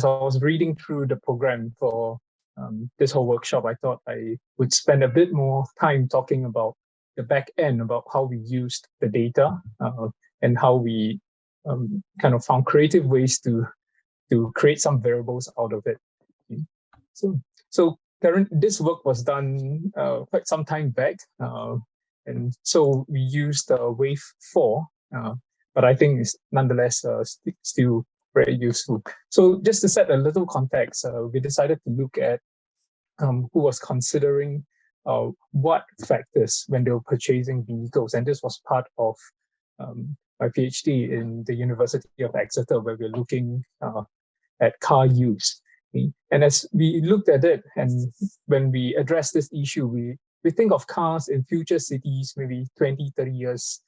I was reading through the program for this whole workshop, I thought I would spend a bit more time talking about the back end, about how we used the data and how we kind of found creative ways to create some variables out of it. Okay. So this work was done quite some time back, and so we used Wave 4, but I think it's nonetheless still very useful. So just to set a little context, we decided to look at who was considering what factors when they were purchasing vehicles, and this was part of my PhD in the University of Exeter, where we're looking at car use. Okay? And as we looked at it, and when we address this issue, we think of cars in future cities, maybe 20, 30 years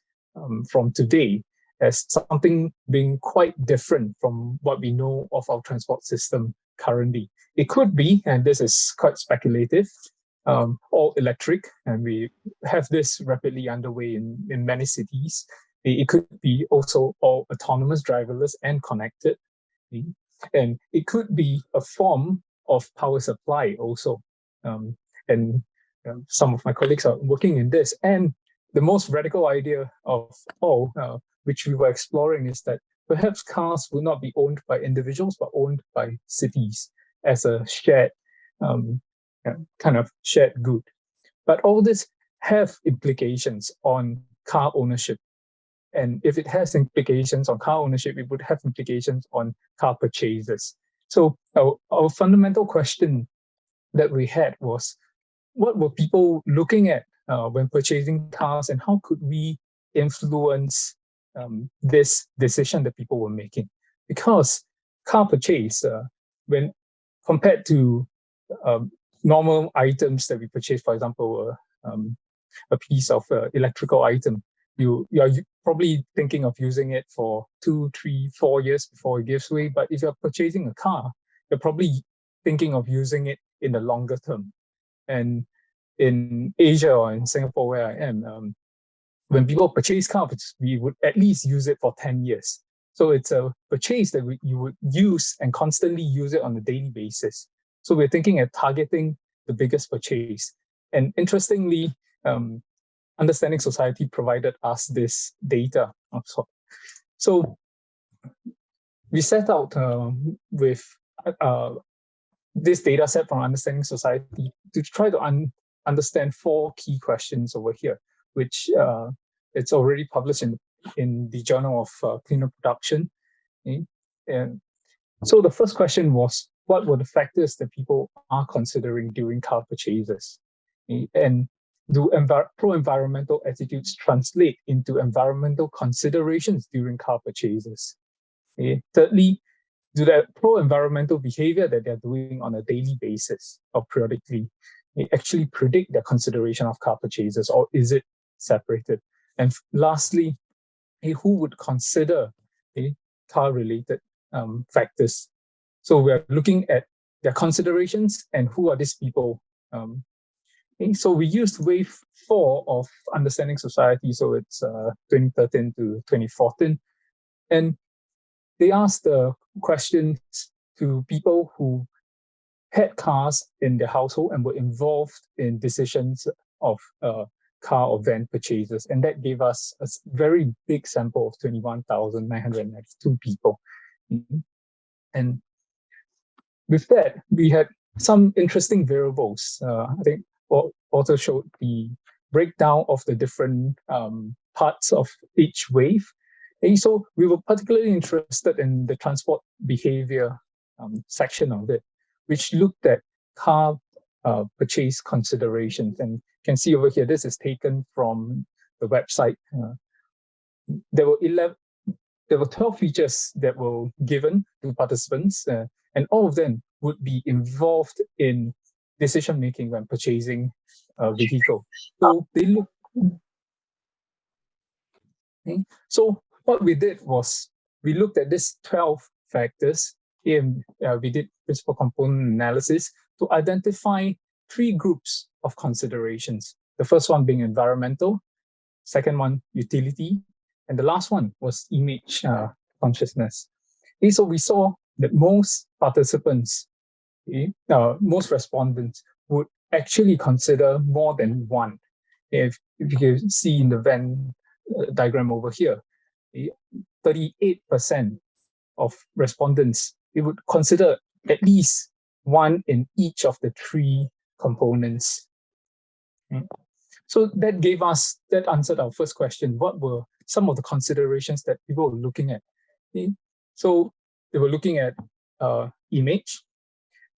from today, as something being quite different from what we know of our transport system currently. It could be, and this is quite speculative, all electric, and we have this rapidly underway in many cities. It could be also all autonomous, driverless, and connected. Okay? And it could be a form of power supply also. Some of my colleagues are working in this. And the most radical idea of all, which we were exploring, is that perhaps cars will not be owned by individuals, but owned by cities as a shared, kind of shared good. But all this have implications on car ownership. And if it has implications on car ownership, it would have implications on car purchases. So our fundamental question that we had was, what were people looking at when purchasing cars, and how could we influence this decision that people were making? Because car purchase, when compared to normal items that we purchase, for example, a piece of electrical item, you're probably thinking of using it for 2, 3, 4 years before it gives way. But if you're purchasing a car, you're probably thinking of using it in the longer term. And in Asia or in Singapore, where I am, when people purchase cars, we would at least use it for 10 years. So it's a purchase that you would use and constantly use it on a daily basis. So we're thinking of targeting the biggest purchase. And interestingly, Understanding Society provided us this data. So we set out with this data set from Understanding Society to try to understand 4 key questions over here, which it's already published in the Journal of Cleaner Production. Okay? And so the first question was, what were the factors that people are considering during car purchases? Okay? And do pro-environmental attitudes translate into environmental considerations during car purchases? Okay? Thirdly, do that pro-environmental behavior that they're doing on a daily basis or periodically actually predict their consideration of car purchases, or is it separated? And lastly, who would consider car-related factors? So we're looking at their considerations and who are these people. So we used Wave 4 of Understanding Society, so it's 2013 to 2014. And they asked the questions to people who had cars in their household and were involved in decisions of car or van purchases. And that gave us a very big sample of 21,992 people. And with that, we had some interesting variables. I think also showed the breakdown of the different parts of each wave. And so we were particularly interested in the transport behavior section of it, which looked at car purchase considerations. And you can see over here, this is taken from the website. There were 12 features that were given to participants, and all of them would be involved in decision-making when purchasing a vehicle. So they look. Okay. So what we did was we looked at these 12 factors, and we did principal component analysis to identify 3 groups of considerations. The first one being environmental, second one utility, and the last one was image consciousness. Okay, so we saw that most participants, most respondents would actually consider more than one. If you can see in the Venn diagram over here, 38% of respondents, they would consider at least one in each of the three components. So that answered our first question. What were some of the considerations that people were looking at? So they were looking at image,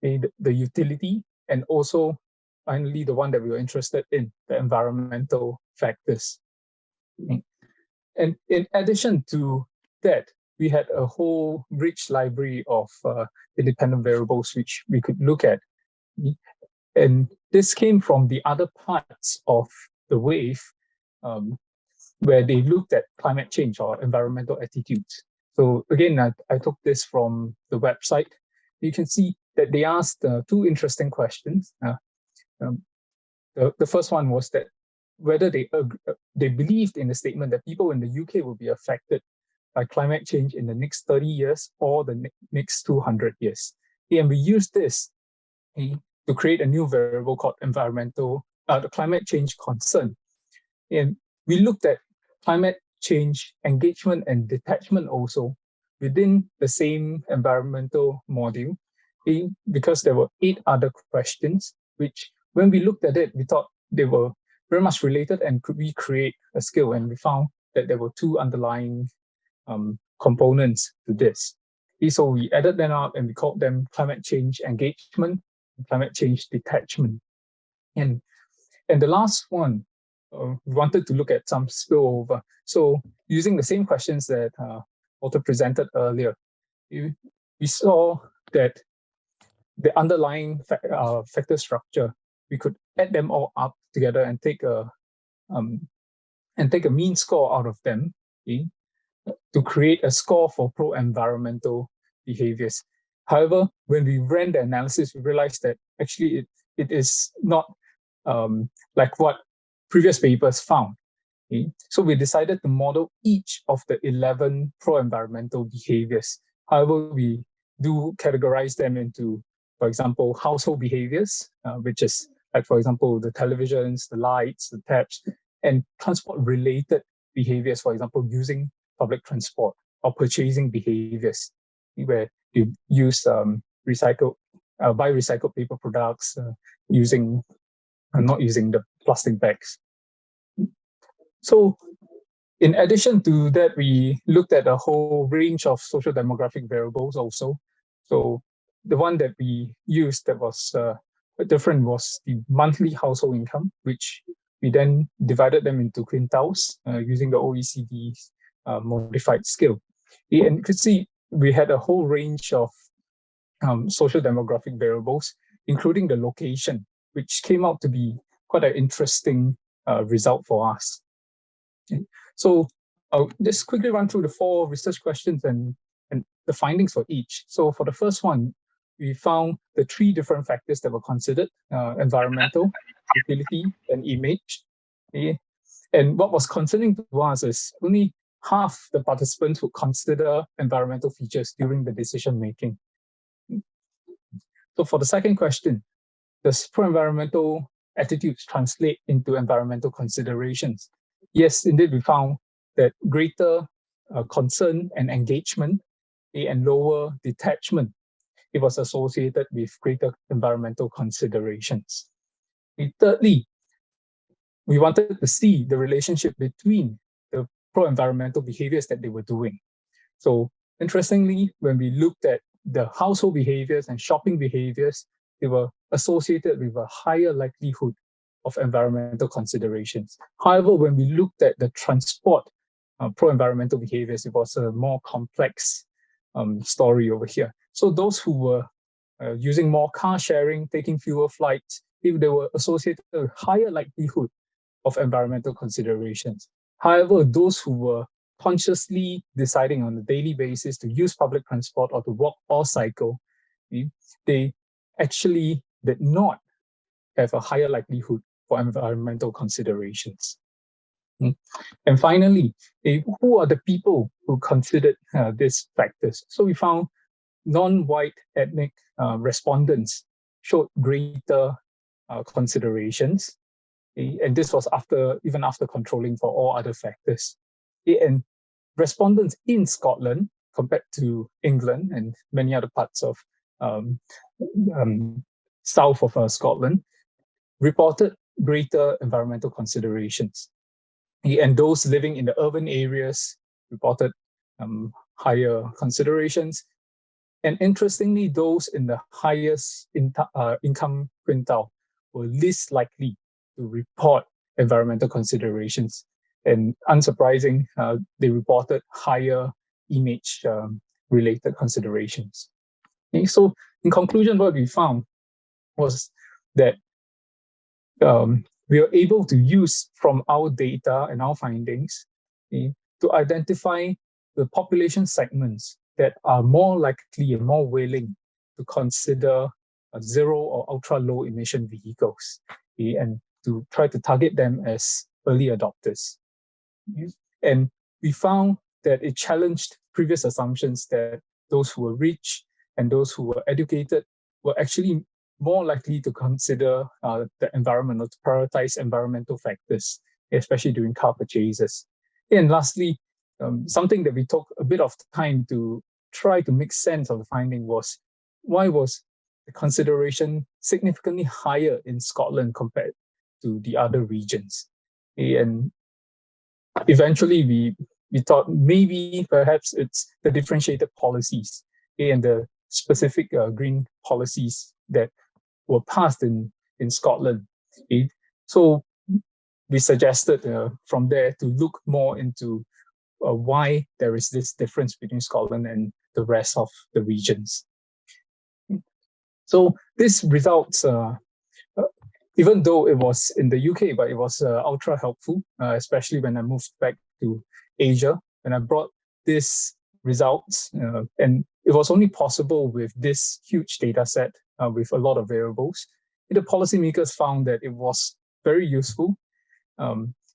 the utility, and also finally the one that we were interested in, the environmental factors. And in addition to that, we had a whole rich library of independent variables which we could look at. And this came from the other parts of the wave, where they looked at climate change or environmental attitudes. So again, I took this from the website. You can see that they asked two interesting questions. The first one was that whether they believed in the statement that people in the UK will be affected by climate change in the next 30 years or the next 200 years. And we used this to create a new variable called the climate change concern. And we looked at climate change engagement and detachment also within the same environmental module, because there were 8 other questions, which when we looked at it, we thought they were very much related and could we create a skill? And we found that there were 2 underlying components to this. So we added them up and we called them climate change engagement and climate change detachment. And the last one, we wanted to look at some spillover. So using the same questions that Walter presented earlier, we saw that the underlying factor structure, we could add them all up together and take a mean score out of them, to create a score for pro-environmental behaviors. However, when we ran the analysis, we realized that actually it is not like what previous papers found. So we decided to model each of the 11 pro-environmental behaviors. However, we do categorize them into, for example, household behaviors, which is like, for example, the televisions, the lights, the taps, and transport-related behaviors, for example, using public transport or purchasing behaviors, where you use buy recycled paper products, not using the plastic bags. So in addition to that, we looked at a whole range of social demographic variables also. So the one that we used that was different was the monthly household income, which we then divided them into quintiles using the OECD's modified scale. And you could see we had a whole range of social demographic variables, including the location, which came out to be quite an interesting result for us. Okay. So I'll just quickly run through the 4 research questions and the findings for each. So for the first one, we found the 3 different factors that were considered: environmental, utility, and image. Okay. And what was concerning to us is only half the participants would consider environmental features during the decision making. So for the second question, does pro-environmental attitudes translate into environmental considerations? Yes, indeed, we found that greater concern and engagement and lower detachment, it was associated with greater environmental considerations. And thirdly, we wanted to see the relationship between the pro-environmental behaviors that they were doing. So interestingly, when we looked at the household behaviors and shopping behaviors, they were associated with a higher likelihood of environmental considerations. However, when we looked at the transport pro-environmental behaviors, it was a more complex story over here. So those who were using more car sharing, taking fewer flights, they were associated with higher likelihood of environmental considerations. However, those who were consciously deciding on a daily basis to use public transport or to walk or cycle, they actually did not have a higher likelihood for environmental considerations. And finally, who are the people who considered these factors? So we found non-white ethnic respondents showed greater considerations. And this was even after controlling for all other factors. And respondents in Scotland, compared to England and many other parts of um, south of Scotland, reported greater environmental considerations. And those living in the urban areas reported higher considerations. And interestingly, those in the highest income quintile were least likely to report environmental considerations. And unsurprising, they reported higher image related considerations. Okay, so in conclusion, what we found was that we are able to use from our data and our findings to identify the population segments that are more likely and more willing to consider zero or ultra low emission vehicles, and to try to target them as early adopters. And we found that it challenged previous assumptions that those who were rich and those who were educated were actually more likely to consider the environment, or to prioritize environmental factors, especially during car purchases. And lastly, something that we took a bit of time to try to make sense of the finding was, why was the consideration significantly higher in Scotland compared to the other regions? And eventually we thought maybe perhaps it's the differentiated policies and the specific green policies that were passed in Scotland. So we suggested from there to look more into why there is this difference between Scotland and the rest of the regions. So this results, even though it was in the UK, but it was ultra helpful, especially when I moved back to Asia, and I brought this results, and it was only possible with this huge data set with a lot of variables. The policymakers found that it was very useful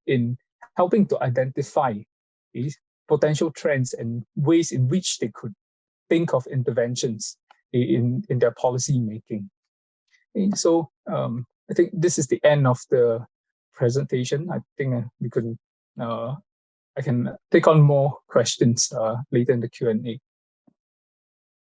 in helping to identify these potential trends and ways in which they could think of interventions in their policy making. So I think this is the end of the presentation. I think we could I can take on more questions later in the Q&A.